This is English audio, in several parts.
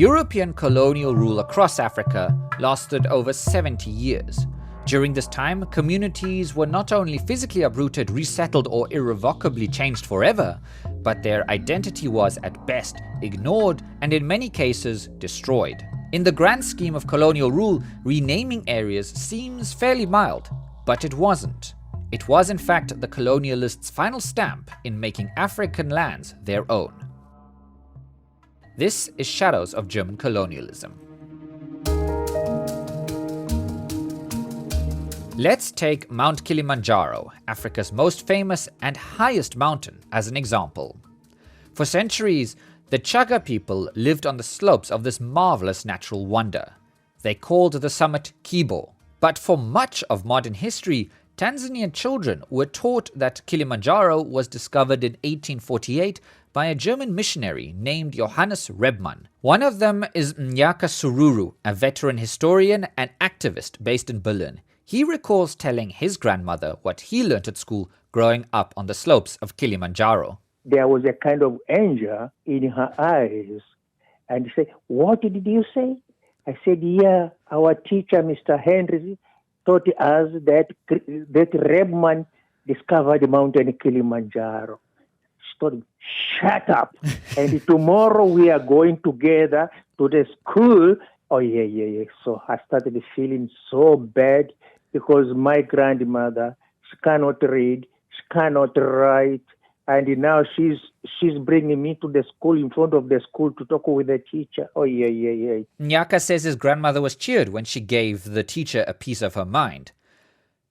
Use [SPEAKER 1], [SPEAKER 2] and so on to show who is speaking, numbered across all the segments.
[SPEAKER 1] European colonial rule across Africa lasted over 70 years. During this time, communities were not only physically uprooted, resettled, or irrevocably changed forever, but their identity was, at best, ignored and in many cases, destroyed. In the grand scheme of colonial rule, renaming areas seems fairly mild, but it wasn't. It was in fact the colonialists' final stamp in making African lands their own. This is Shadows of German Colonialism. Let's take Mount Kilimanjaro, Africa's most famous and highest mountain, as an example. For centuries, the Chaga people lived on the slopes of this marvelous natural wonder. They called the summit Kibo. But for much of modern history, Tanzanian children were taught that Kilimanjaro was discovered in 1848 by a German missionary named Johannes Rebmann. One of them is Mnyaka Sururu, a veteran historian and activist based in Berlin. He recalls telling his grandmother what he learnt at school growing up on the slopes of Kilimanjaro.
[SPEAKER 2] There was a kind of anger in her eyes. And she said, "What did you say?" I said, "Yeah, our teacher, Mr. Henry, taught us that Rebmann discovered the mountain Kilimanjaro." She told, "Shut up. And tomorrow we are going together to the school." Oh, yeah. So I started feeling so bad because my grandmother, she cannot read, she cannot write, and now she's bringing me to the school, in front of the school, to talk with the teacher. Oh, yeah.
[SPEAKER 1] Nyaka says his grandmother was cheered when she gave the teacher a piece of her mind.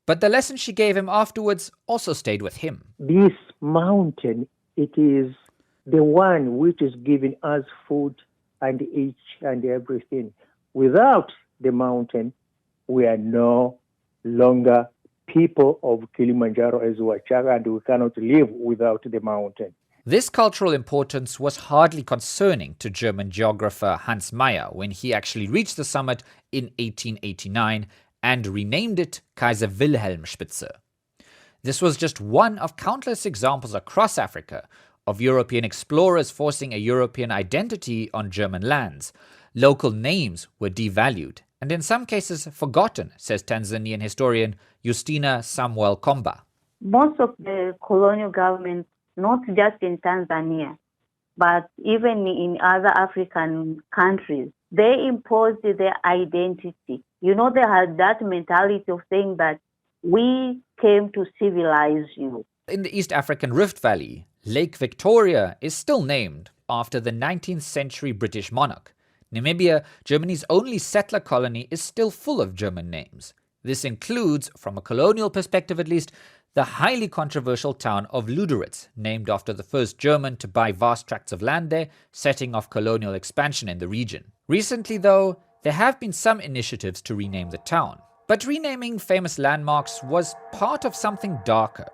[SPEAKER 1] But the lesson she gave him afterwards also stayed with him.
[SPEAKER 2] This mountain, it is the one which is giving us food and each and everything. Without the mountain, we are no longer people of Kilimanjaro as Wachaga, and we cannot live without the mountain.
[SPEAKER 1] This cultural importance was hardly concerning to German geographer Hans Meyer when he actually reached the summit in 1889 and renamed it Kaiser Wilhelm Spitze. This was just one of countless examples across Africa of European explorers forcing a European identity on German lands. Local names were devalued, and in some cases forgotten, says Tanzanian historian Justina Samuel Komba.
[SPEAKER 3] Most of the colonial governments, not just in Tanzania, but even in other African countries, they imposed their identity. You know, they had that mentality of saying that we came to civilize you.
[SPEAKER 1] In the East African Rift Valley, Lake Victoria is still named after the 19th century British monarch. Namibia, Germany's only settler colony, is still full of German names. This includes, from a colonial perspective at least, the highly controversial town of Luderitz, named after the first German to buy vast tracts of land there, setting off colonial expansion in the region. Recently, though, there have been some initiatives to rename the town. But renaming famous landmarks was part of something darker.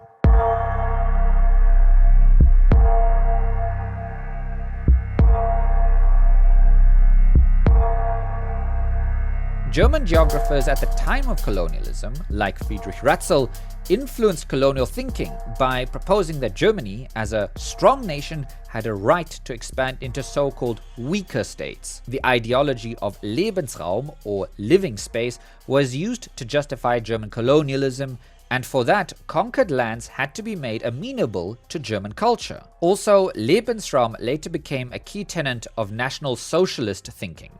[SPEAKER 1] German geographers at the time of colonialism, like Friedrich Ratzel, influenced colonial thinking by proposing that Germany, as a strong nation, had a right to expand into so-called weaker states. The ideology of Lebensraum, or living space, was used to justify German colonialism, and for that, conquered lands had to be made amenable to German culture. Also, Lebensraum later became a key tenet of National Socialist thinking.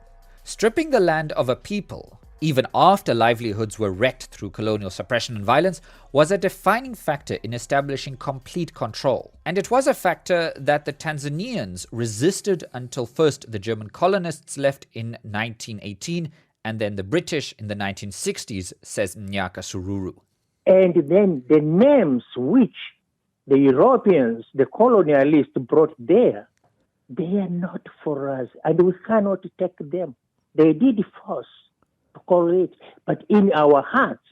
[SPEAKER 1] Stripping the land of a people, even after livelihoods were wrecked through colonial suppression and violence, was a defining factor in establishing complete control. And it was a factor that the Tanzanians resisted until first the German colonists left in 1918 and then the British in the 1960s, says Mnyaka Sururu.
[SPEAKER 2] And then the names which the Europeans, the colonialists brought there, they are not for us, and we cannot take them. They did force to call it, but in our hearts,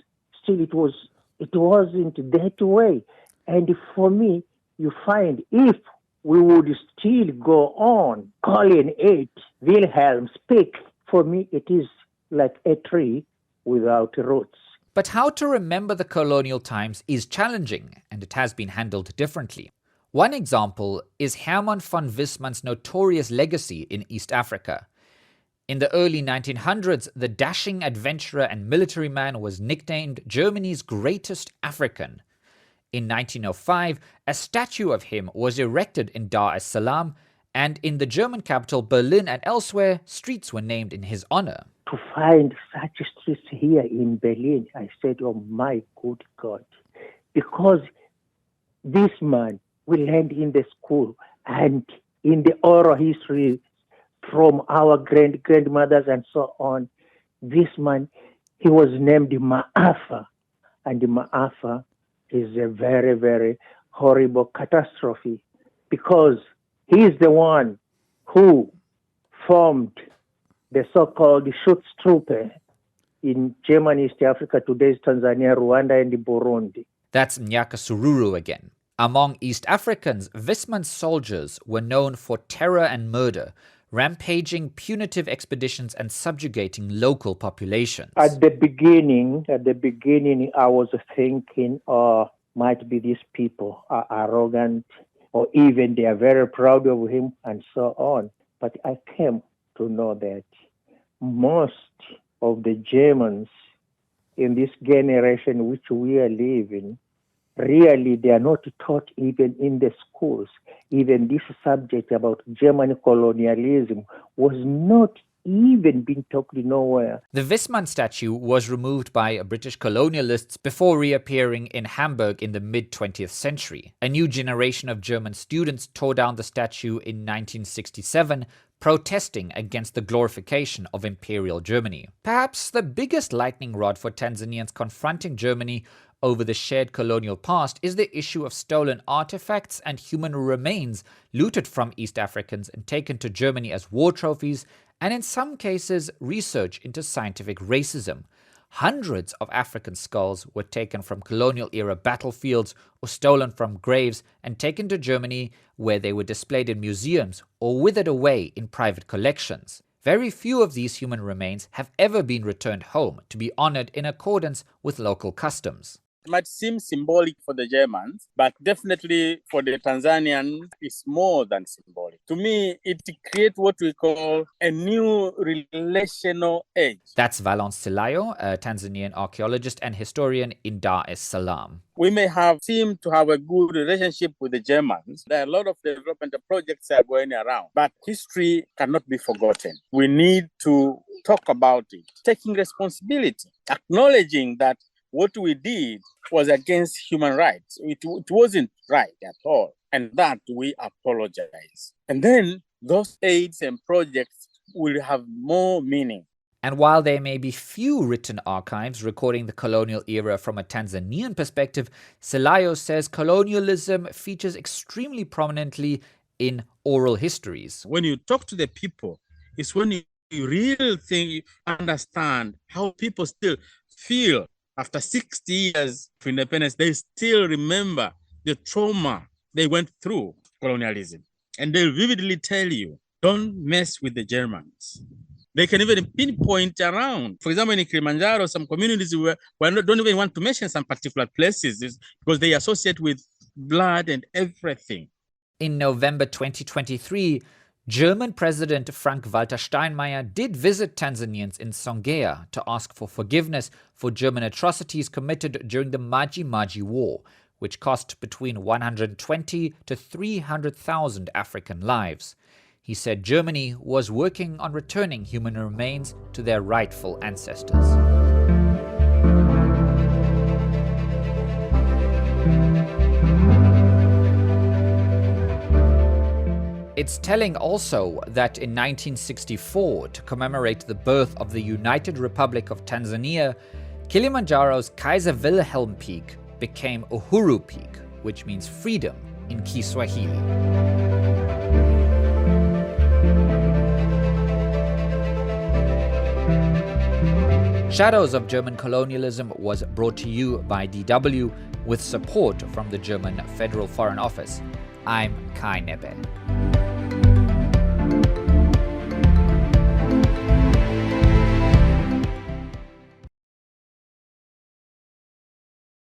[SPEAKER 2] still it wasn't that way. And for me, you find if we would still go on calling it Wilhelm Spitze, for me it is like a tree without roots.
[SPEAKER 1] But how to remember the colonial times is challenging, and it has been handled differently. One example is Hermann von Wissmann's notorious legacy in East Africa. In the early 1900s, the dashing adventurer and military man was nicknamed Germany's greatest African. In 1905, a statue of him was erected in Dar es Salaam, and in the German capital Berlin and elsewhere, streets were named in his honor.
[SPEAKER 2] To find such streets here in Berlin, I said, oh my good God, because this man we learned in the school and in the oral history from our grandmothers and so on. This man, he was named Maafa, and Maafa is a very, very horrible catastrophe because he is the one who formed the so-called Schutztruppe in Germany, East Africa, today's Tanzania, Rwanda, and Burundi.
[SPEAKER 1] That's Mnyaka Sururu again. Among East Africans, Wissmann's soldiers were known for terror and murder, rampaging punitive expeditions and subjugating local populations.
[SPEAKER 2] At the beginning, I was thinking, might be these people are arrogant, or even they are very proud of him, and so on. But I came to know that most of the Germans in this generation which we are living, really, they are not taught even in the schools. Even this subject about German colonialism was not even being taught nowhere.
[SPEAKER 1] The Wissmann statue was removed by British colonialists before reappearing in Hamburg in the mid-20th century. A new generation of German students tore down the statue in 1967, protesting against the glorification of Imperial Germany. Perhaps the biggest lightning rod for Tanzanians confronting Germany over the shared colonial past is the issue of stolen artifacts and human remains looted from East Africans and taken to Germany as war trophies, and in some cases, research into scientific racism. Hundreds of African skulls were taken from colonial-era battlefields or stolen from graves and taken to Germany, where they were displayed in museums or withered away in private collections. Very few of these human remains have ever been returned home to be honored in accordance with local customs.
[SPEAKER 4] It might seem symbolic for the Germans, but definitely for the Tanzanians, it's more than symbolic. To me, it creates what we call a new relational age.
[SPEAKER 1] That's Valence Silayo, a Tanzanian archaeologist and historian in Dar es Salaam.
[SPEAKER 4] We may have seemed to have a good relationship with the Germans. There are a lot of development projects that are going around, but history cannot be forgotten. We need to talk about it, taking responsibility, acknowledging that what we did was against human rights. It wasn't right at all. And that we apologize. And then those aids and projects will have more meaning.
[SPEAKER 1] And while there may be few written archives recording the colonial era from a Tanzanian perspective, Silayo says colonialism features extremely prominently in oral histories.
[SPEAKER 4] When you talk to the people, it's when you really think, you understand how people still feel. After 60 years of independence, they still remember the trauma they went through colonialism. And they'll vividly tell you, don't mess with the Germans. They can even pinpoint around. For example, in Kilimanjaro, some communities don't even want to mention some particular places because they associate with blood and everything.
[SPEAKER 1] In November 2023, German President Frank-Walter Steinmeier did visit Tanzanians in Songea to ask for forgiveness for German atrocities committed during the Maji-Maji War, which cost between 120 to 300,000 African lives. He said Germany was working on returning human remains to their rightful ancestors. It's telling also that in 1964, to commemorate the birth of the United Republic of Tanzania, Kilimanjaro's Kaiser Wilhelm Peak became Uhuru Peak, which means freedom in Kiswahili. Shadows of German Colonialism was brought to you by DW with support from the German Federal Foreign Office. I'm Kai Nebe.